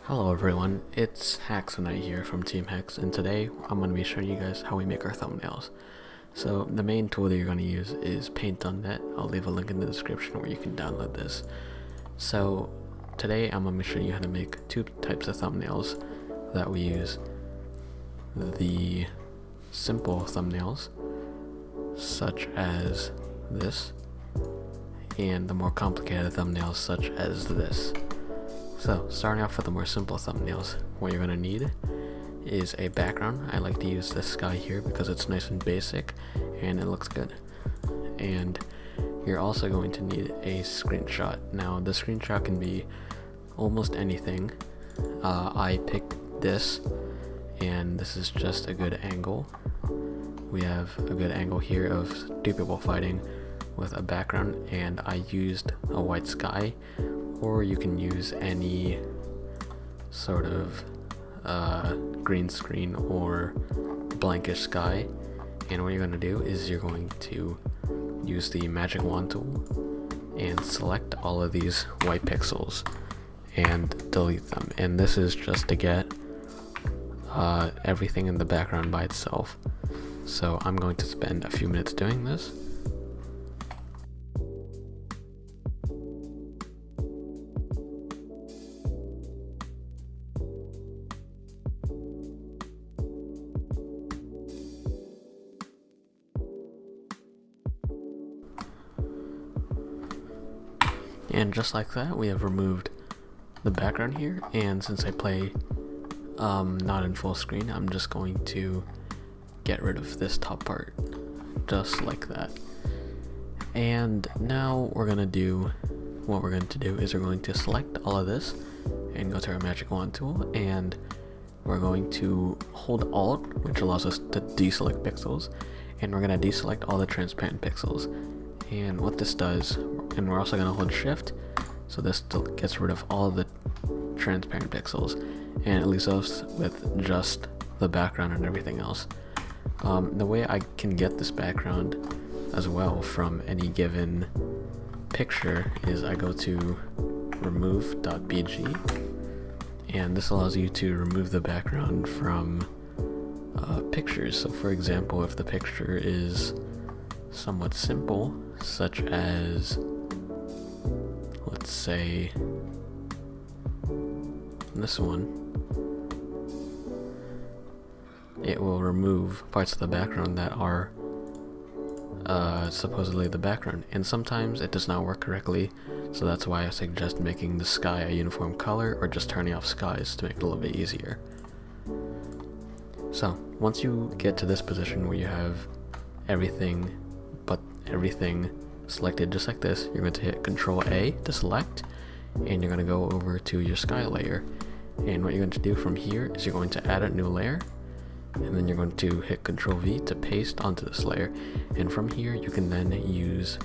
Hello everyone, it's Haxonite here from Team Hex, and today I'm going to be showing you guys how we make our thumbnails. So the main tool that you're going to use is Paint.net. I'll leave a link in the description where you can download this. So today I'm going to show you how to make two types of thumbnails that we use. The simple thumbnails, such as this, and the more complicated thumbnails such as this. So, starting off with the more simple thumbnails, what you're going to need is a background. I like to use this sky here because it's nice and basic and it looks good. And you're also going to need a screenshot. Now, the screenshot can be almost anything. I picked this, and this is just a good angle. We have a good angle here of two people fighting with a background, and I used a white sky. Or you can use any sort of green screen or blankish sky. And what you're going to do is you're going to use the magic wand tool and select all of these white pixels and delete them. And this is just to get everything in the background by itself. So I'm going to spend a few minutes doing this. And just like that, we have removed the background here, and since I play not in full screen, I'm just going to get rid of this top part, just like that. And now what we're going to do is we're going to select all of this and go to our magic wand tool, and we're going to hold Alt, which allows us to deselect pixels, and we're going to deselect all the transparent pixels. And what this does, and we're also going to hold Shift, so this gets rid of all of the transparent pixels, and it leaves us with just the background and everything else. The way I can get this background as well from any given picture is I go to remove.bg, and this allows you to remove the background from pictures. So for example, if the picture is somewhat simple, such as, let's say, this one, it will remove parts of the background that are supposedly the background, and sometimes it does not work correctly, so that's why I suggest making the sky a uniform color or just turning off skies to make it a little bit easier. So once you get to this position where you have everything selected just like this, you're going to hit Control A to select, and you're going to go over to your sky layer. And what you're going to do from here is you're going to add a new layer, and then you're going to hit Control V to paste onto this layer. And from here you can then use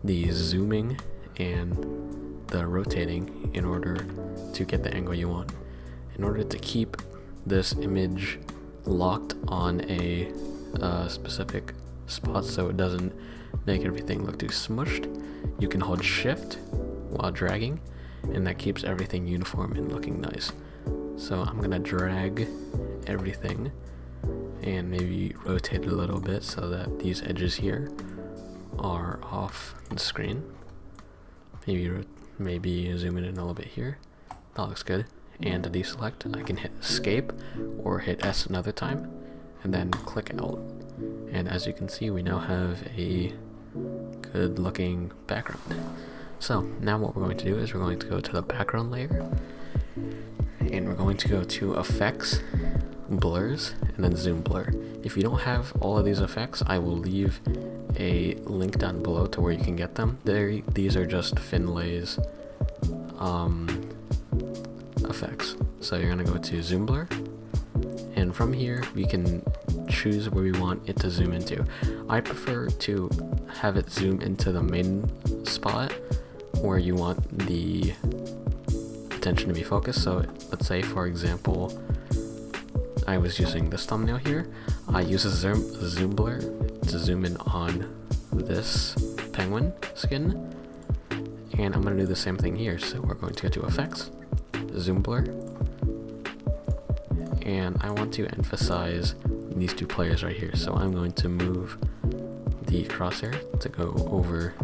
the zooming and the rotating in order to get the angle you want. In order to keep this image locked on a specific spot so it doesn't make everything look too smushed, you can hold Shift while dragging, and that keeps everything uniform and looking nice. So I'm gonna drag everything and maybe rotate it a little bit so that these edges here are off the screen. Maybe zoom in a little bit here. That looks good. And to deselect, I can hit Escape or hit S another time and then click out. And as you can see, we now have a good looking background. So now what we're going to do is we're going to go to the background layer, and we're going to go to Effects, Blurs, and then Zoom Blur. If you don't have all of these effects, I will leave a link down below to where you can get them. These are just Finlay's effects. So you're going to go to Zoom Blur, and from here we can choose where we want it to zoom into. I prefer to have it zoom into the main spot where you want the attention to be focused. So let's say, for example, I was using this thumbnail here. I use a zoom blur to zoom in on this penguin skin, and I'm going to do the same thing here. So we're going to go to Effects, Zoom Blur, and I want to emphasize these two players right here. So I'm going to move the crosshair to go over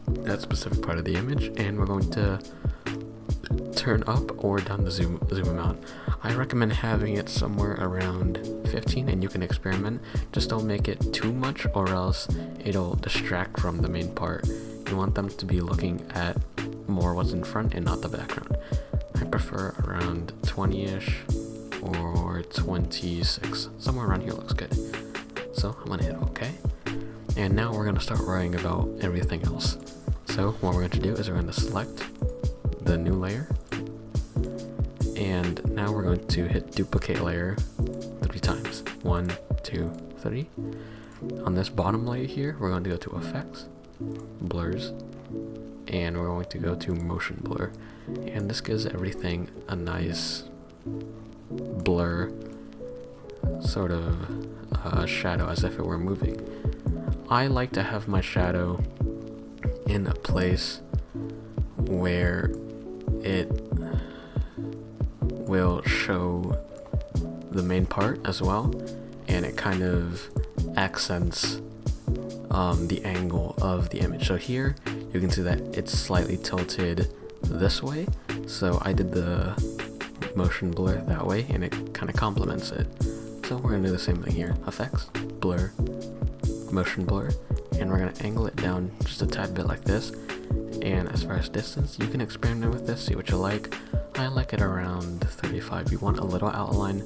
that specific part of the image, and we're going to turn up or down the zoom amount. I recommend having it somewhere around 15, and you can experiment. Just don't make it too much or else it'll distract from the main part. You want them to be looking at more what's in front and not the background. I prefer around 20-ish or 26, somewhere around here looks good. So I'm gonna hit OK, and now we're gonna start worrying about everything else. So what we're going to do is we're going to select the new layer, and now we're going to hit duplicate layer 3 times. 1, 2, 3. On this bottom layer here, we're going to go to effects, blurs, and we're going to go to motion blur, and this gives everything a nice blur sort of shadow as if it were moving. I like to have my shadow in a place where it will show the main part as well, and it kind of accents the angle of the image. So here you can see that it's slightly tilted this way, so I did the motion blur that way and it kind of complements it. So we're going to do the same thing here. Effects, blur, motion blur, and we're going to angle it down just a tad bit like this. And as far as distance, you can experiment with this, see what you like. I like it around 35. You want a little outline,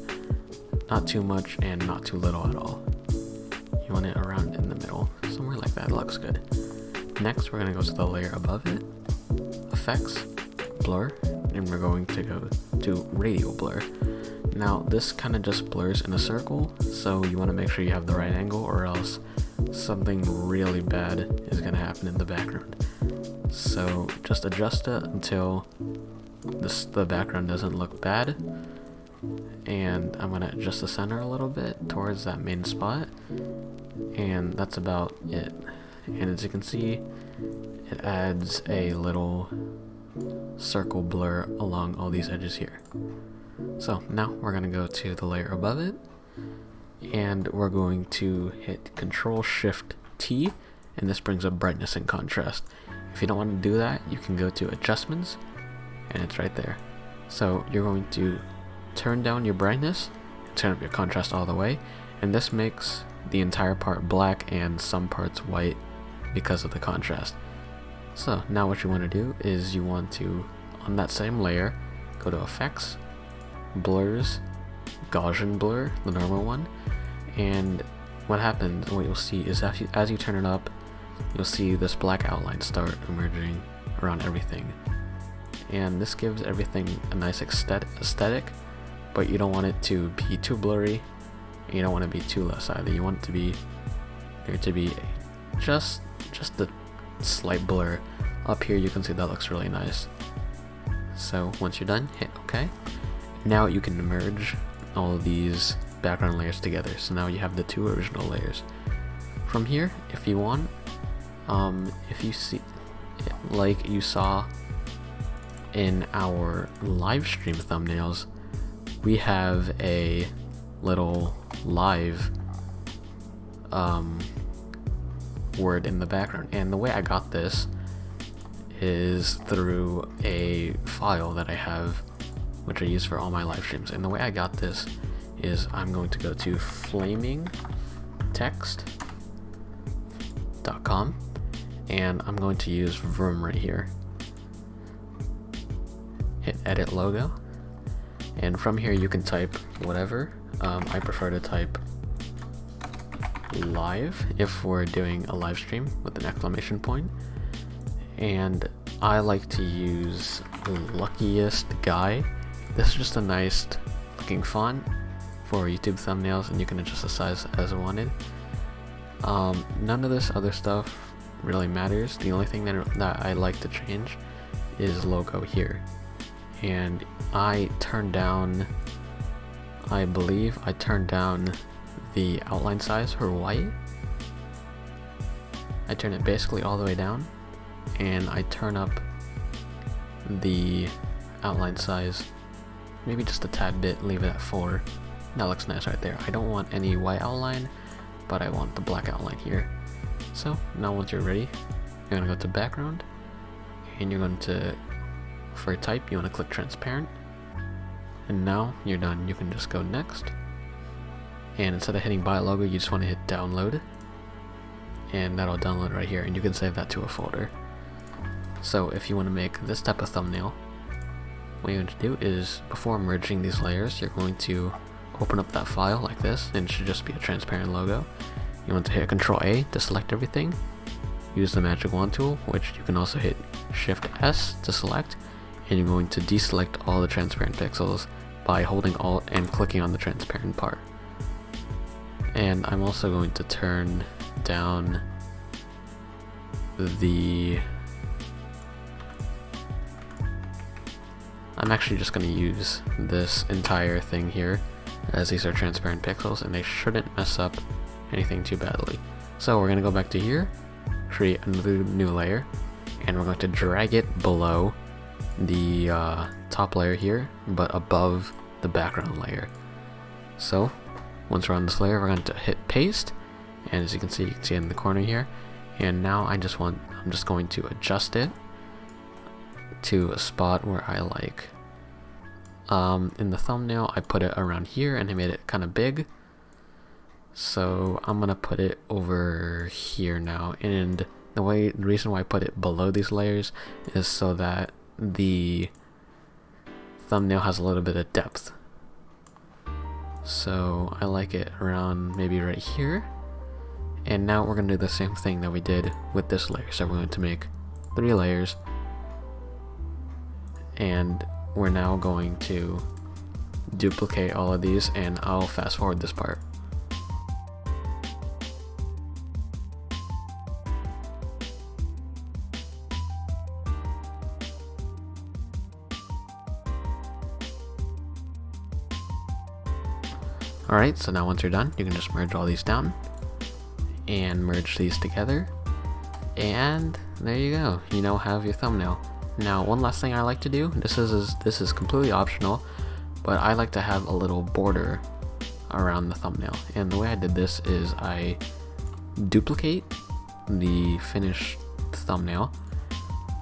not too much and not too little at all. You want it around in the middle, somewhere like that. It looks good. Next, we're going to go to the layer above it, effects, blur, and we're going to go to radial blur. Now this kind of just blurs in a circle, so you want to make sure you have the right angle or else something really bad is going to happen in the background. So just adjust it until the background doesn't look bad, and I'm going to adjust the center a little bit towards that main spot, and that's about it. And as you can see, it adds a little circle blur along all these edges here. So now we're going to go to the layer above it, and we're going to hit Control-Shift-T, and this brings up brightness and contrast. If you don't want to do that, you can go to adjustments, and it's right there. So you're going to turn down your brightness, turn up your contrast all the way, and this makes the entire part black and some parts white because of the contrast. So now what you want to do is you want to, on that same layer, go to Effects, Blurs, Gaussian Blur, the normal one, and what happens, what you'll see is as you turn it up, you'll see this black outline start emerging around everything. And this gives everything a nice aesthetic, but you don't want it to be too blurry, and you don't want to be too less either. You want it to be there to be just a slight blur. Up here you can see that looks really nice. So once you're done, hit OK. Now you can merge all of these background layers together. So now you have the two original layers. From here, if you want, if you see, like you saw in our live stream thumbnails, we have a little live word in the background, and the way I got this is through a file that I have, which I use for all my live streams. And the way I got this is I'm going to go to flamingtext.com, and I'm going to use Vroom right here. Hit edit logo, and from here you can type whatever. I prefer to type live if we're doing a live stream with an exclamation point, and I like to use Luckiest Guy. This is just a nice looking font for YouTube thumbnails, and you can adjust the size as wanted. None of this other stuff really matters. The only thing that I like to change is logo here, and I believe I turned down the outline size for white. I turn it basically all the way down, and I turn up the outline size maybe just a tad bit, leave it at 4. That looks nice right there. I don't want any white outline, but I want the black outline here. So now once you're ready, you're gonna go to background, and you're going to, for type, you want to click transparent. And now you're done. You can just go next, and instead of hitting buy logo, you just want to hit download, and that'll download right here, and you can save that to a folder. So if you want to make this type of thumbnail, what you're going to do is, before merging these layers, you're going to open up that file like this, and it should just be a transparent logo. You want to hit Control A to select everything, use the magic wand tool, which you can also hit Shift S to select, and you're going to deselect all the transparent pixels by holding Alt and clicking on the transparent part. And I'm also going to turn down the... I'm actually just going to use this entire thing here, as these are transparent pixels and they shouldn't mess up anything too badly. So we're going to go back to here, create another new layer, and we're going to drag it below the top layer here, but above the background layer. So once we're on this layer, we're going to hit paste, and as you can see it in the corner here. And now I'm just going to adjust it to a spot where I like. In the thumbnail, I put it around here and I made it kind of big. So I'm gonna put it over here now, and the reason why I put it below these layers is so that the thumbnail has a little bit of depth. So I like it around maybe right here. And now we're gonna do the same thing that we did with this layer. So we're going to make 3 layers, and we're now going to duplicate all of these, and I'll fast forward this part. Alright, so now once you're done, you can just merge all these down and merge these together, and there you go. You now have your thumbnail. Now, one last thing I like to do, this is completely optional, but I like to have a little border around the thumbnail. And the way I did this is I duplicate the finished thumbnail,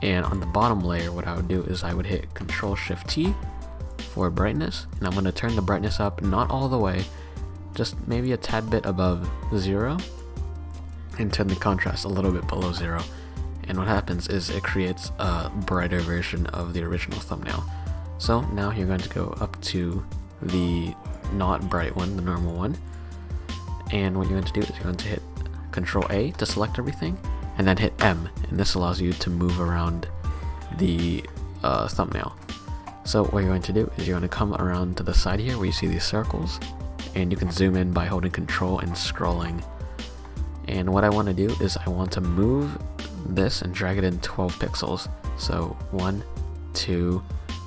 and on the bottom layer what I would do is I would hit Control Shift T for brightness, and I'm going to turn the brightness up, not all the way, just maybe a tad bit above 0, and turn the contrast a little bit below 0. And what happens is it creates a brighter version of the original thumbnail. So now you're going to go up to the not bright one, the normal one, and what you're going to do is you're going to hit Control A to select everything, and then hit M, and this allows you to move around the thumbnail. So what you're going to do is you're going to come around to the side here where you see these circles, and you can zoom in by holding Control and scrolling. And what I want to do is I want to move this and drag it in 12 pixels. So 1, 2,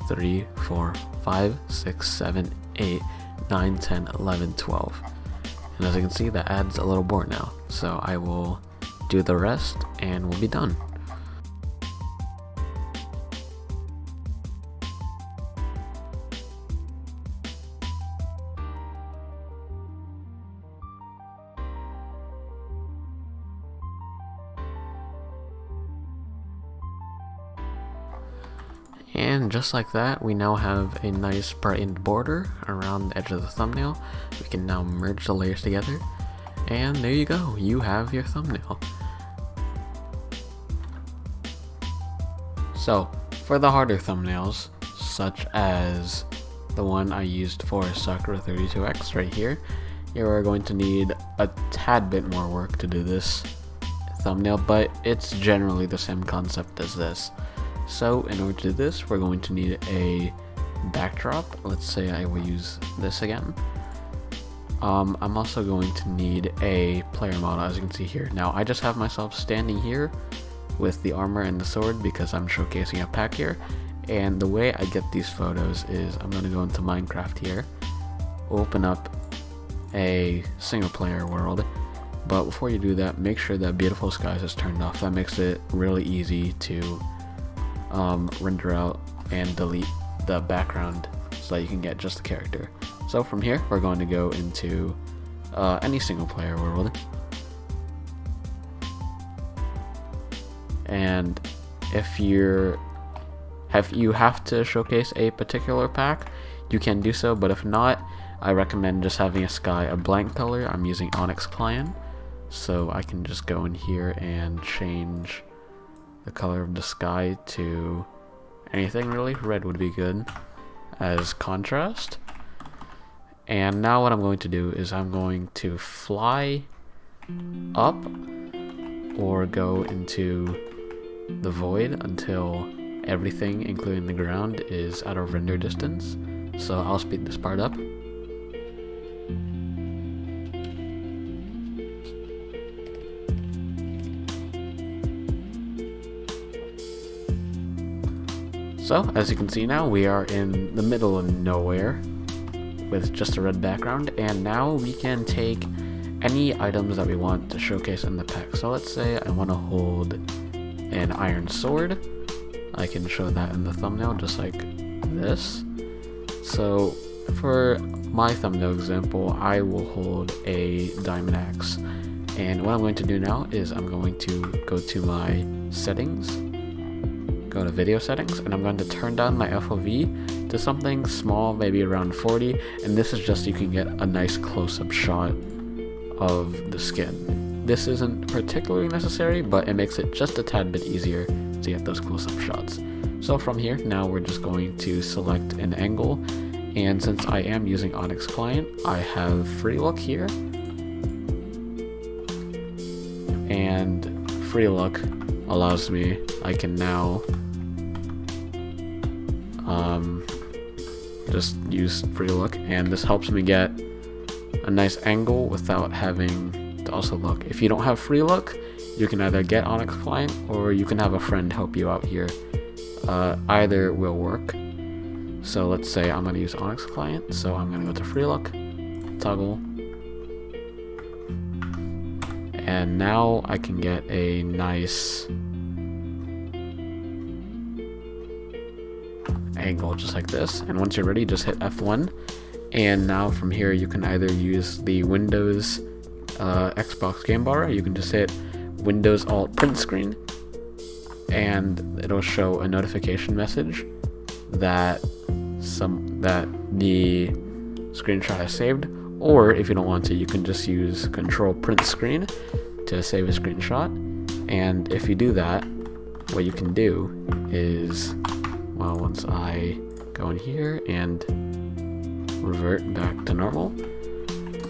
3, 4, 5, 6, 7, 8, 9, 10, 11, 12. And as you can see, that adds a little board now. So I will do the rest and we'll be done. And just like that, we now have a nice brightened border around the edge of the thumbnail. We can now merge the layers together, and there you go, you have your thumbnail. So for the harder thumbnails, such as the one I used for Sakura32X right here, you are going to need a tad bit more work to do this thumbnail, but it's generally the same concept as this. So in order to do this, we're going to need a backdrop. Let's say I will use this again. I'm also going to need a player model, as you can see here. Now I just have myself standing here with the armor and the sword because I'm showcasing a pack here. And the way I get these photos is I'm going to go into Minecraft here, open up a single player world. But before you do that, make sure that Beautiful Skies is turned off. That makes it really easy to render out and delete the background so that you can get just the character. So So from here, we're going to go into any single player world. And if you have to showcase a particular pack, you can do so, but if not, I recommend just having a sky a blank color. I'm using Onyx Client, so I can just go in here and change the color of the sky to anything really. Red would be good as contrast. And now what I'm going to do is I'm going to fly up or go into the void until everything, including the ground, is out of render distance. So I'll speed this part up. So as you can see now, we are in the middle of nowhere with just a red background, and now we can take any items that we want to showcase in the pack. So let's say I want to hold an iron sword. I can show that in the thumbnail just like this. So for my thumbnail example, I will hold a diamond axe. And what I'm going to do now is I'm going to go to my settings, go to video settings, and I'm going to turn down my FOV to something small, maybe around 40. And this is just so you can get a nice close-up shot of the skin. This isn't particularly necessary, but it makes it just a tad bit easier to get those close-up shots. So from here, now we're just going to select an angle, and since I am using Onyx Client, I have free look here, and free look allows me, I can now just use free look, and this helps me get a nice angle without having to also look. If you don't have free look, you can either get Onyx Client or you can have a friend help you out here. Either will work. So let's say I'm going to use Onyx Client, so I'm going to go to free look, toggle, and now I can get a nice angle just like this. And once you're ready, just hit F1, and now from here you can either use the Windows Xbox game bar, or you can just hit Windows Alt print screen, and it'll show a notification message that the screenshot is saved. Or if you don't want to, you can just use Control Print Screen to save a screenshot. And if you do that, what you can do is, well, once I go in here and revert back to normal,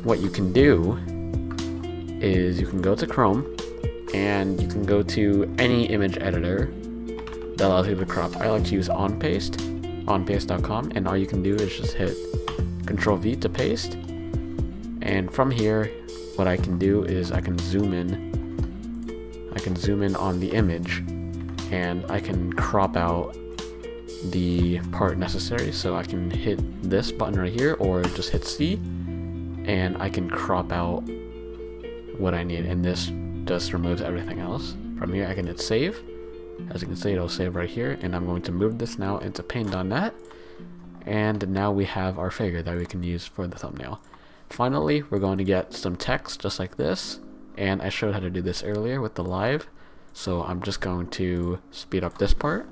what you can do is you can go to Chrome and you can go to any image editor that allows you to crop. I like to use onpaste.com, and all you can do is just hit Control V to paste. And from here, what I can do is I can zoom in on the image, and I can crop out the part necessary. So I can hit this button right here, or just hit C, and I can crop out what I need, and this just removes everything else. From here I can hit save. As you can see, it'll save right here, and I'm going to move this now into paint.net, and now we have our figure that we can use for the thumbnail. Finally, we're going to get some text just like this, and I showed how to do this earlier with the live, so I'm just going to speed up this part.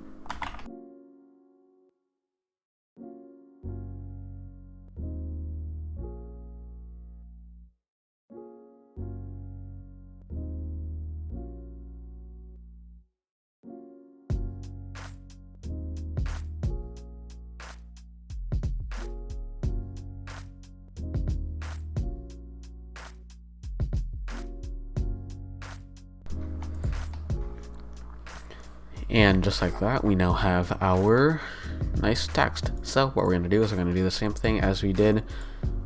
And just like that, we now have our nice text. So what we're going to do is we're going to do the same thing as we did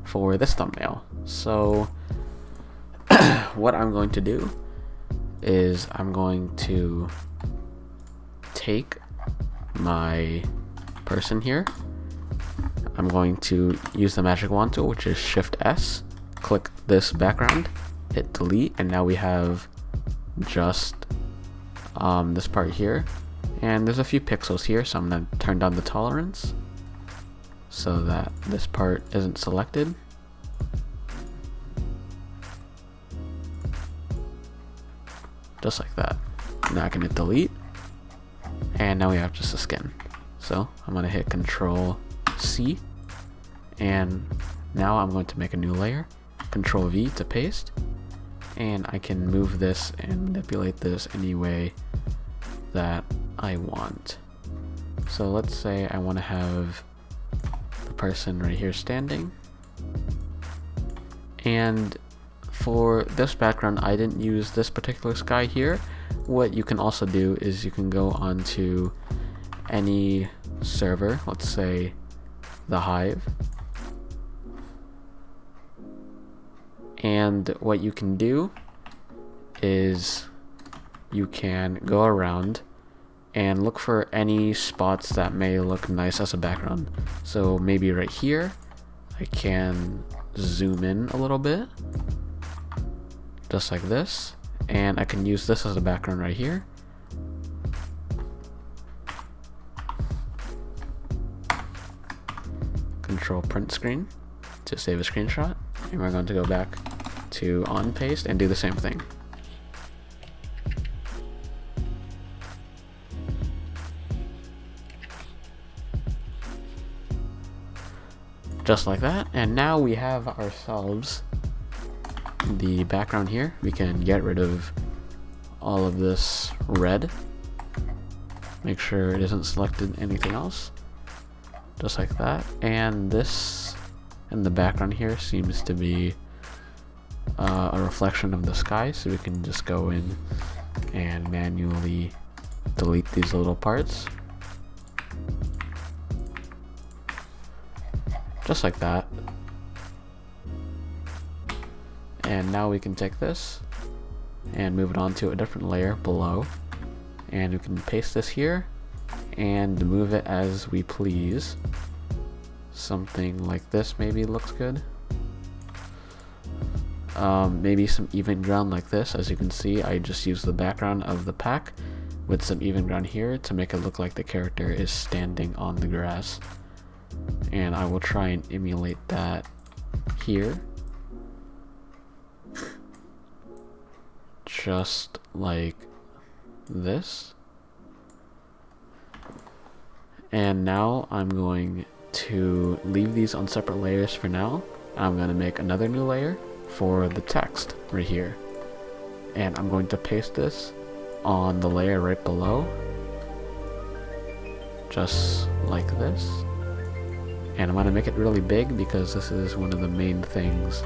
for this thumbnail. So what I'm going to do is I'm going to take my person here. I'm going to use the magic wand tool, which is Shift S, click this background, hit delete, and now we have just this part here, and there's a few pixels here, so I'm going to turn down the tolerance, so that this part isn't selected. Just like that. Now I can hit delete, and now we have just a skin. So I'm going to hit Control C, and now I'm going to make a new layer. Control V to paste, and I can move this and manipulate this any way that I want. So let's say I want to have the person right here standing, and for this background I didn't use this particular sky here. What you can also do is you can go onto any server, let's say the Hive, and what you can do is you can go around and look for any spots that may look nice as a background. So maybe right here I can zoom in a little bit, just like this, and I can use this as a background right here. Control print screen to save a screenshot, and we're going to go back to on paste and do the same thing. Just like that, and now we have ourselves the background here. We can get rid of all of this red, make sure it isn't selected anything else, just like that. And this in the background here seems to be a reflection of the sky, so we can just go in and manually delete these little parts, just like that. And now we can take this and move it onto a different layer below, and we can paste this here and move it as we please. Something like this maybe looks good. Maybe some even ground like this. As you can see, I just used the background of the pack with some even ground here to make it look like the character is standing on the grass, and I will try and emulate that here, just like this. And now I'm going to leave these on separate layers for now. I'm going to make another new layer for the text right here, and I'm going to paste this on the layer right below, just like this. And I'm going to make it really big because this is one of the main things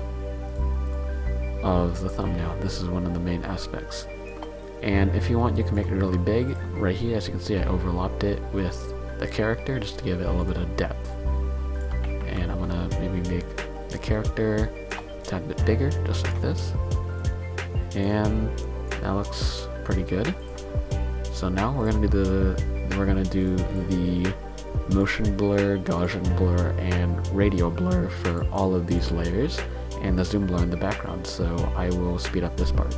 of the thumbnail. This is one of the main aspects. And if you want, you can make it really big. Right here, as you can see, I overlapped it with the character just to give it a little bit of depth. And I'm gonna maybe make the character a tad bit bigger, just like this. And that looks pretty good. So now we're gonna do the motion blur, Gaussian blur, and radial blur for all of these layers, and the zoom blur in the background. So I will speed up this part.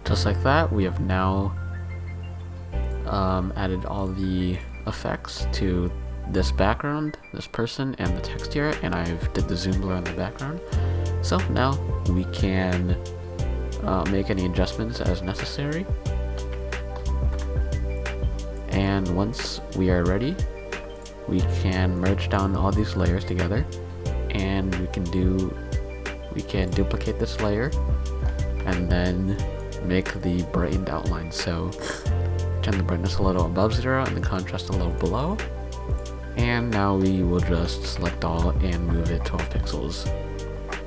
Just like that, we have now added all the effects to this background, this person, and the text here, and I've did the zoom blur on the background. So now we can make any adjustments as necessary. And once we are ready, we can merge down all these layers together, and we can do we can duplicate this layer and then make the brightened outline. So turn the brightness a little above 0 and the contrast a little below. And now we will just select all and move it 12 pixels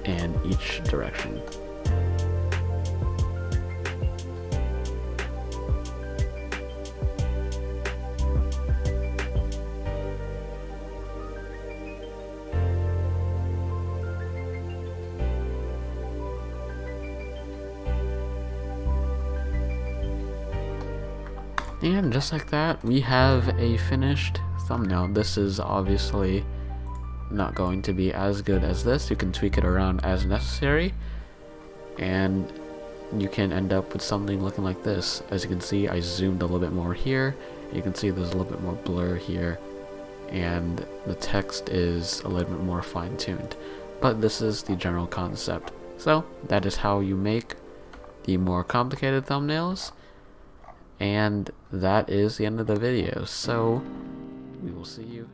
in each direction. And just like that, we have a finished thumbnail. This is obviously not going to be as good as this. You can tweak it around as necessary, and you can end up with something looking like this. As you can see, I zoomed a little bit more here. You can see there's a little bit more blur here, and the text is a little bit more fine-tuned. But this is the general concept. So that is how you make the more complicated thumbnails. And that is the end of the video, so we will see you